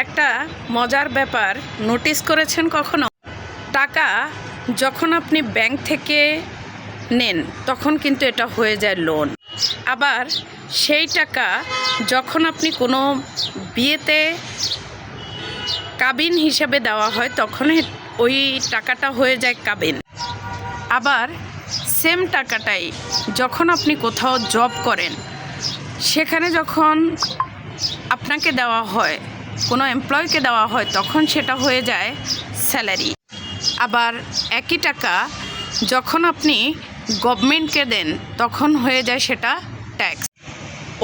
একটা মজার ব্যাপার নোটিস করেছেন কখনো? টাকা যখন আপনি ব্যাংক থেকে নেন তখন কিন্তু এটা হয়ে যায় লোন। আবার সেই টাকা যখন আপনি কোনো বিয়েতে কাবিন হিসাবে দেওয়া হয় তখন ওই টাকাটা হয়ে যায় কাবিন। আবার সেম টাকাটাই যখন আপনি কোথাও জব করেন সেখানে যখন আপনাকে দেওয়া হয়, কোনো এমপ্লয়িকে দেওয়া হয়, তখন সেটা হয়ে যায় স্যালারি। আবার একই টাকা যখন আপনি গভর্নমেন্টকে দেন তখন হয়ে যায় সেটা ট্যাক্স।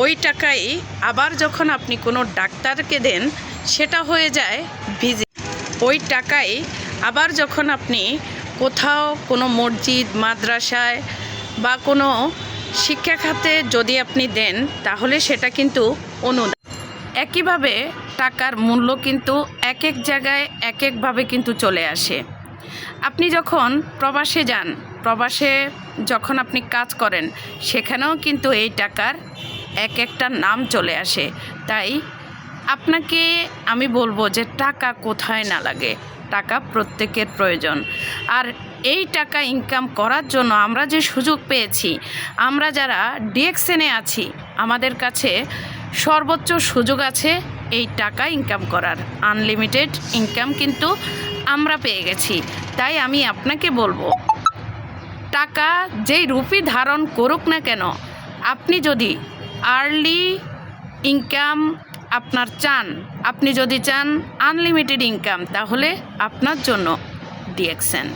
ওই টাকাই আবার যখন আপনি কোনো ডাক্তারকে দেন সেটা হয়ে যায় ভিজিট। ওই টাকাই আবার যখন আপনি কোথাও কোনো মসজিদ, মাদ্রাসায় বা কোনো শিক্ষা খাতে যদি আপনি দেন তাহলে সেটা কিন্তু অনুদান। একইভাবে টাকার মূল্য কিন্তু এক এক জায়গায় এক একভাবে কিন্তু চলে আসে। আপনি যখন প্রবাসে যান, প্রবাসে যখন আপনি কাজ করেন সেখানেও কিন্তু এই টাকার এক একটা নাম চলে আসে। তাই আপনাকে আমি বলবো যে টাকা কোথায় না লাগে, টাকা প্রত্যেকের প্রয়োজন। আর এই টাকা ইনকাম করার জন্য আমরা যে সুযোগ পেয়েছি, আমরা যারা ডিএক্সএনে আছি আমাদের কাছে সর্বোচ্চ সুযোগ আছে এই টাকা ইনকাম করার। আনলিমিটেড ইনকাম কিন্তু আমরা পেয়ে গেছি। তাই আমি আপনাকে বলবো, টাকা যেই রূপই ধারণ করুক না কেন, আপনি যদি আর্লি ইনকাম আপনার চান, আপনি যদি চান আনলিমিটেড ইনকাম, তাহলে আপনার জন্য ডিএক্সএন।